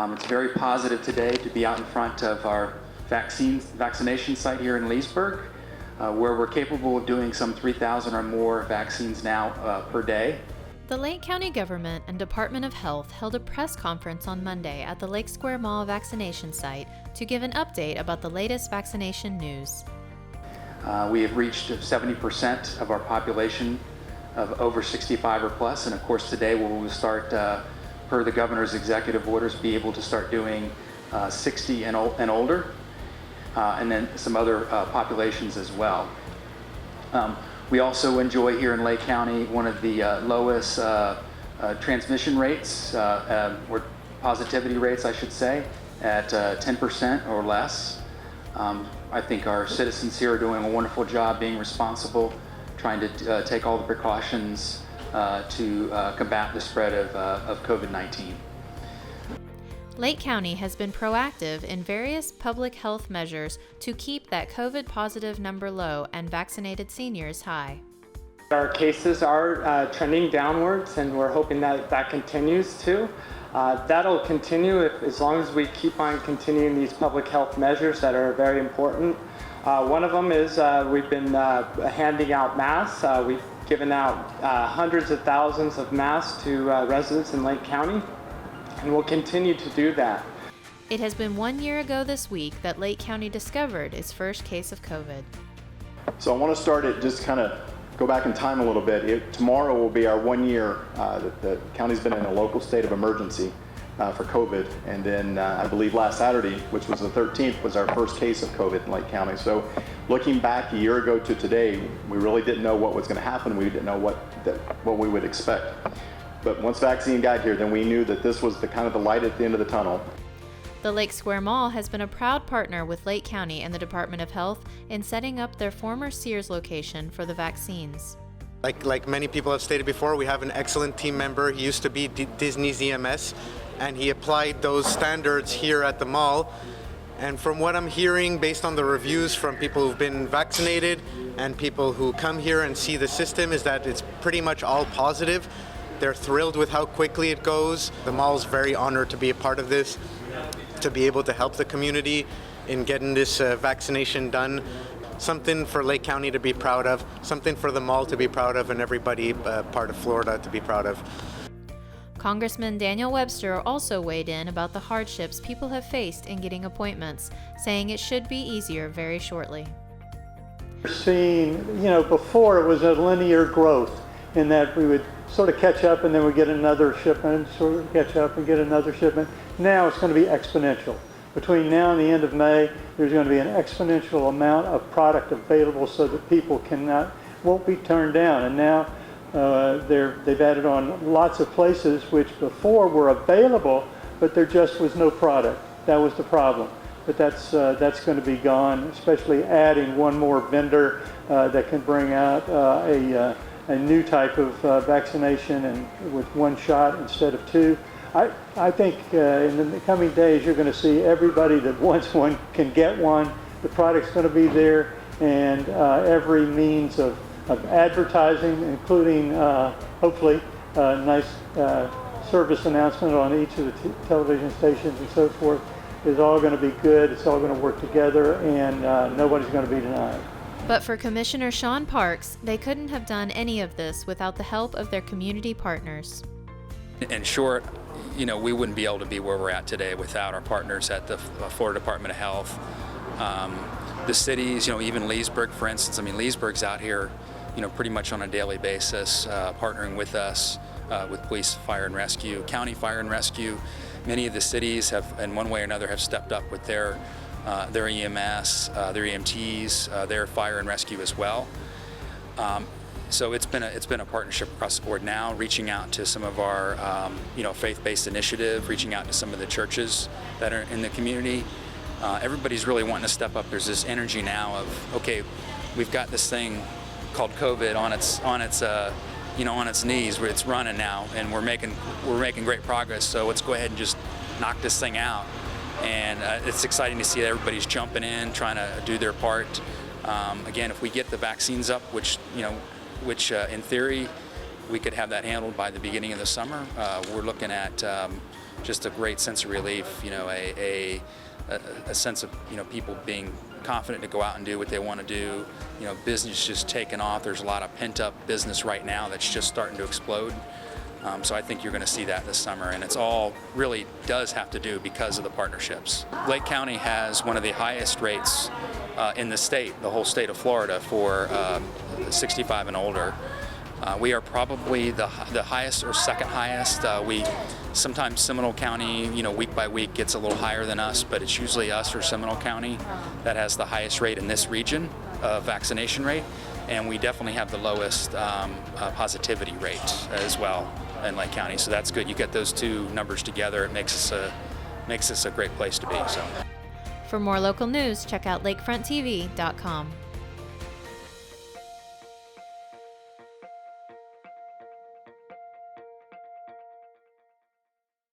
It's very positive today to be out in front of our vaccination site here in Leesburg, where we're capable of doing some 3,000 or more vaccines now per day. The Lake County government and Department of Health held a press conference on Monday at the Lake Square Mall vaccination site to give an update about the latest vaccination news. We have reached 70% of our population of over 65 or plus, and of course today we will start, per the governor's executive orders, be able to start doing 60 and older, and then some other populations as well. We also enjoy here in Lake County one of the lowest transmission rates, or positivity rates, I should say, at 10% or less. I think our citizens here are doing a wonderful job being responsible, trying to take all the precautions to combat the spread of COVID-19. Lake County has been proactive in various public health measures to keep that COVID-positive number low and vaccinated seniors high. Our cases are trending downwards, and we're hoping that that continues too. That'll continue as long as we keep on continuing these public health measures that are very important. One of them is we've been handing out masks. We've given out hundreds of thousands of masks to residents in Lake County, and we'll continue to do that. It has been 1 year ago this week that Lake County discovered its first case of COVID. So I want to start it, just kind of go back in time a little bit. Tomorrow will be our 1 year that the county's been in a local state of emergency for COVID. And then I believe last Saturday, which was the 13th, was our first case of COVID in Lake County. So looking back a year ago to today, we really didn't know what was going to happen. We didn't know what we would expect. But once vaccine got here, then we knew that this was the kind of the light at the end of the tunnel. The Lake Square Mall has been a proud partner with Lake County and the Department of Health in setting up their former Sears location for the vaccines. Like many people have stated before, we have an excellent team member. He used to be Disney's EMS, and he applied those standards here at the mall. And from what I'm hearing, based on the reviews from people who've been vaccinated and people who come here and see the system, is that it's pretty much all positive. They're thrilled with how quickly it goes. The mall's very honored to be a part of this, to be able to help the community in getting this vaccination done. Something for Lake County to be proud of, something for the mall to be proud of, and everybody part of Florida to be proud of. Congressman Daniel Webster also weighed in about the hardships people have faced in getting appointments, saying it should be easier very shortly. We're seeing, before it was a linear growth in that we would sort of catch up and then we get another shipment, sort of catch up and get another shipment. Now it's going to be exponential. Between now and the end of May, there's going to be an exponential amount of product available so that people won't be turned down. And now they've added on lots of places which before were available, but there just was no product. That was the problem. But that's going to be gone, especially adding one more vendor that can bring out a new type of vaccination and with one shot instead of two. I think in the coming days you're going to see everybody that wants one can get one. The product's going to be there, and every means of advertising, including hopefully a nice service announcement on each of the television stations and so forth, is all going to be good. It's all going to work together, and nobody's going to be denied. But for Commissioner Sean Parks, they couldn't have done any of this without the help of their community partners. In short, we wouldn't be able to be where we're at today without our partners at the Florida Department of Health. The cities, even Leesburg, for instance. Leesburg's out here, pretty much on a daily basis, partnering with us, with police, fire and rescue, county fire and rescue. Many of the cities have, in one way or another, have stepped up with their EMS, their EMTs, their fire and rescue as well. So it's been a partnership across the board now, reaching out to some of our faith-based initiative, reaching out to some of the churches that are in the community. Everybody's really wanting to step up. There's this energy now of, okay, we've got this thing called COVID on its knees, where it's running now, and we're making great progress. So let's go ahead and just knock this thing out. And it's exciting to see that everybody's jumping in, trying to do their part. Again, if we get the vaccines up, which in theory we could have that handled by the beginning of the summer, we're looking at just a great sense of relief, you know, a sense of, you know, people being confident to go out and do what they want to do. You know, business just taking off. There's a lot of pent-up business right now that's just starting to explode. So I think you're going to see that this summer, and it's all really does have to do because of the partnerships. Lake County has one of the highest rates in the state, the whole state of Florida, for 65 and older. We are probably the highest or second highest. Sometimes Seminole County, you know, week by week gets a little higher than us, but it's usually us or Seminole County that has the highest rate in this region, vaccination rate, and we definitely have the lowest positivity rate as well in Lake County. So that's good. You get those two numbers together, it makes us a great place to be. So. For more local news, check out lakefronttv.com.